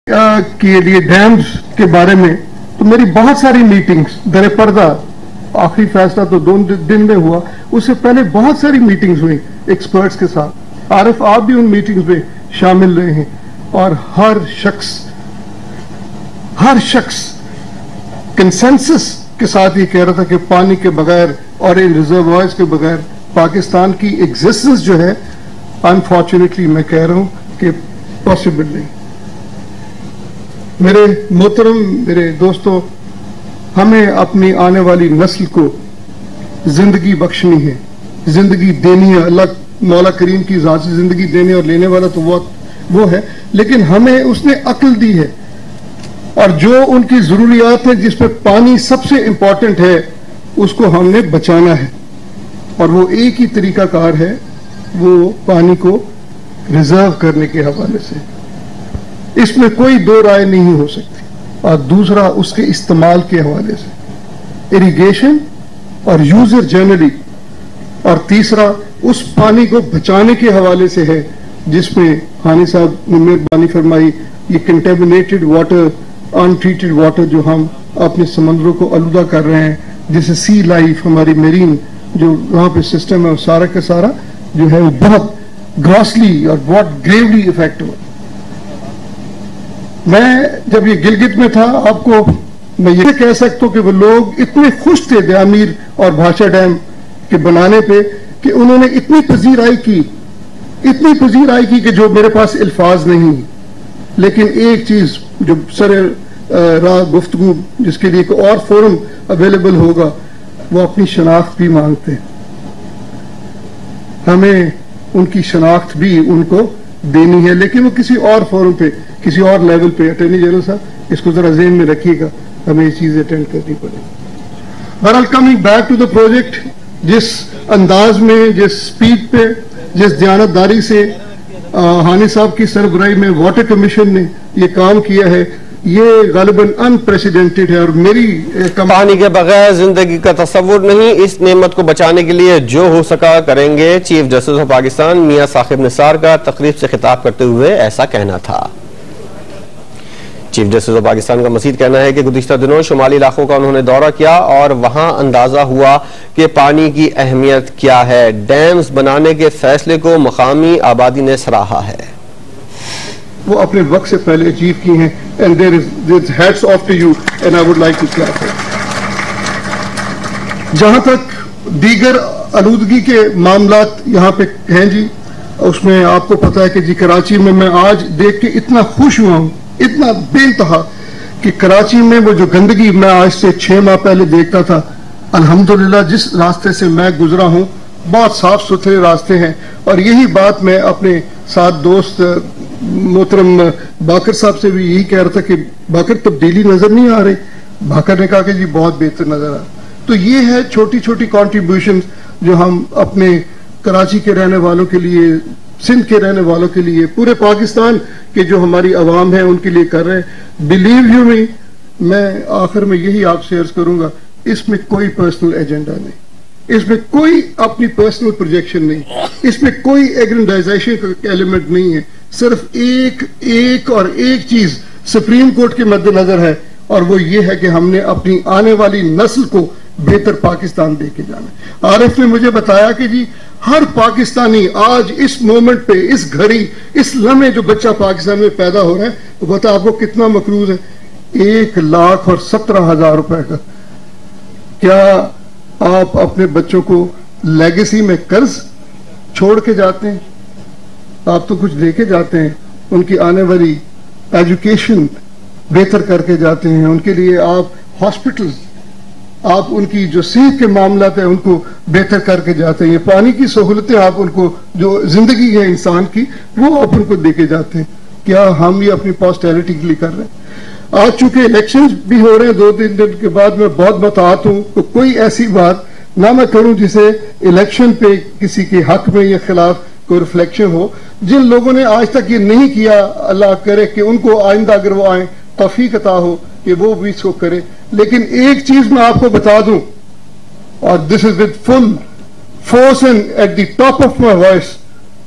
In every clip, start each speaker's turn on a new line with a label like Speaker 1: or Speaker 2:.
Speaker 1: के लिए डैम्स के बारे में तो मेरी बहुत सारी मीटिंग्स दर पर्दा, आखिरी फैसला तो 2 दिन में हुआ, उससे पहले बहुत सारी मीटिंग्स हुई एक्सपर्ट्स के साथ। आरिफ, आप भी उन मीटिंग्स में शामिल रहे हैं और हर शख्स कंसेंसस के साथ ये कह रहा था कि पानी के बगैर और इन रिजर्वॉयर्स के बगैर पाकिस्तान की एग्जिस्टेंस जो है, अनफॉर्चुनेटली मैं कह रहा हूं कि पॉसिबल नहीं। मेरे मोहतरम, मेरे दोस्तों, हमें अपनी आने वाली नस्ल को जिंदगी बख्शनी है, जिंदगी देनी है। अल्लाह मौला करीम की जात से जिंदगी देने और लेने वाला तो वो है, लेकिन हमें उसने अक्ल दी है और जो उनकी जरूरियात है जिसमें पानी सबसे इंपॉर्टेंट है, उसको हमने बचाना है। और वो एक ही तरीकाकार है, वो पानी को रिजर्व करने के हवाले से, इसमें कोई दो राय नहीं हो सकती। और दूसरा उसके इस्तेमाल के हवाले से, इरिगेशन और यूजर जनरली। और तीसरा उस पानी को बचाने के हवाले से है जिसमें हानी साहब ने मेहरबानी फरमाई, ये कंटेमिनेटेड वाटर, अनट्रीटेड वाटर जो हम अपने समंदरों को आलूदा कर रहे हैं, जिससे सी लाइफ, हमारी मेरीन जो वहां पे सिस्टम है, वो सारा का सारा जो है वो बहुत ग्रॉसली और बहुत ग्रेवली इफेक्ट हुआ। मैं जब ये गिलगित में था, आपको मैं ये कह सकता हूं कि वो लोग इतने खुश थे दयामीर और भाषा डैम के बनाने पे कि उन्होंने इतनी पजीराई की कि जो मेरे पास अल्फाज नहीं। लेकिन एक चीज जो सर राह गुफ्तगू जिसके लिए एक और फोरम अवेलेबल होगा, वो अपनी शनाख्त भी मांगते हैं। हमें उनकी शनाख्त भी उनको देनी है, लेकिन वो किसी और फोरम पे, किसी और लेवल पे। अटॉर्नी जनरल साहब, इसको जरा ज़हन में रखिएगा, हमें ये चीजें अटेंड करनी पड़ेगी। बहरहाल, coming back to the project, जिस अंदाज में, जिस स्पीड पे, जिस दयानतदारी से हानी साहब की सरबराही में वाटर कमीशन ने ये काम किया है, ये गालिबन अनप्रेसिडेंटेड है। और मेरी
Speaker 2: पानी के बगैर जिंदगी का तस्वुर नहीं, इस नेमत को बचाने के लिए जो हो सका करेंगे। चीफ जस्टिस ऑफ पाकिस्तान मियां साकिब निसार का तकरीब से खिताब करते हुए ऐसा कहना था। चीफ जस्टिस ऑफ पाकिस्तान का मजीद कहना है कि गुज़िश्ता दिनों शुमाली इलाकों का उन्होंने दौरा किया और वहां अंदाजा हुआ कि पानी की अहमियत क्या है। डैम्स बनाने के फैसले को मकामी आबादी ने सराहा है।
Speaker 1: वो अपने वक्त से पहले अचीव की हैं, and there is hats off to you and I would like to clap it. जहां तक दीगर आलूदगी के मामलात यहाँ पे हैं जी, उसमें आपको पता है कि जी कराची में मैं आज देख के इतना खुश हुआ हूं, इतना बेइंतहा, कि कराची में वो जो गंदगी मैं आज से 6 माह पहले देखता था, अल्हम्दुलिल्लाह जिस रास्ते से मैं गुजरा हूं, बहुत साफ सुथरे रास्ते हैं। और यही बात मैं अपने साथ दोस्त मोहतरम बाकर साहब से भी यही कह रहा था कि बाकर, तब्दीली नजर नहीं आ रही। बाकर ने कहा कि जी बहुत बेहतर नजर आ रहा। तो ये है छोटी छोटी कॉन्ट्रीब्यूशन जो हम अपने कराची के रहने वालों के लिए, सिंध के रहने वालों के लिए, पूरे पाकिस्तान के जो हमारी आवाम है उनके लिए कर रहे हैं। बिलीव यू मी, मैं आखिर में यही आपसे अर्ज करूंगा, इसमें कोई पर्सनल एजेंडा नहीं, इसमें कोई अपनी पर्सनल प्रोजेक्शन नहीं, इसमें कोई एग्रेंडाइजेशन का एलिमेंट नहीं है। सिर्फ एक चीज सुप्रीम कोर्ट के मद्देनजर है, और वो ये है कि हमने अपनी आने वाली नस्ल को बेहतर पाकिस्तान दे के जाना। आरिफ ने मुझे बताया कि जी हर पाकिस्तानी आज इस मोमेंट पे, इस घड़ी, इस लम्हे जो बच्चा पाकिस्तान में पैदा हो रहा है, तो बता आपको कितना मकरूज है, 1,17,000 रुपए का। क्या आप अपने बच्चों को लेगेसी में कर्ज छोड़ के जाते हैं? आप तो कुछ लेके जाते हैं, उनकी आने वाली एजुकेशन बेहतर करके जाते हैं, उनके लिए आप हॉस्पिटल, आप उनकी जो सेहत के मामला है उनको बेहतर करके जाते हैं। ये पानी की सहूलतें आप उनको, जो जिंदगी है इंसान की, वो आप उनको देके जाते हैं। क्या हम ये अपनी पॉस्टेरिटी के लिए कर रहे हैं? आज चूंकि इलेक्शंस भी हो रहे हैं 2-3 दिन के बाद, मैं बहुत बताता हूं, तो कोई ऐसी बात ना मैं करूं जिसे इलेक्शन पे किसी के हक में या खिलाफ कोई रिफ्लेक्शन हो। जिन लोगों ने आज तक ये नहीं किया, अल्लाह करे कि उनको आइंदा अगर वो आए तौफीक अता हो कि वो भी इसको करे। लेकिन एक चीज मैं आपको बता दूं, और this is with full force and at the top of my voice,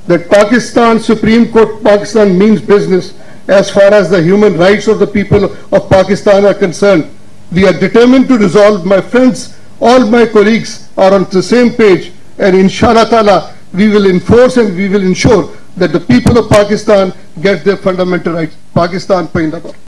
Speaker 1: that Pakistan supreme court, Pakistan means business as far as the human rights of the people of Pakistan are concerned. We are determined to resolve. My friends, all my colleagues are on the same page, and inshallah ta'ala, we will enforce and we will ensure that the people of Pakistan get their fundamental rights. Pakistan Paindabad.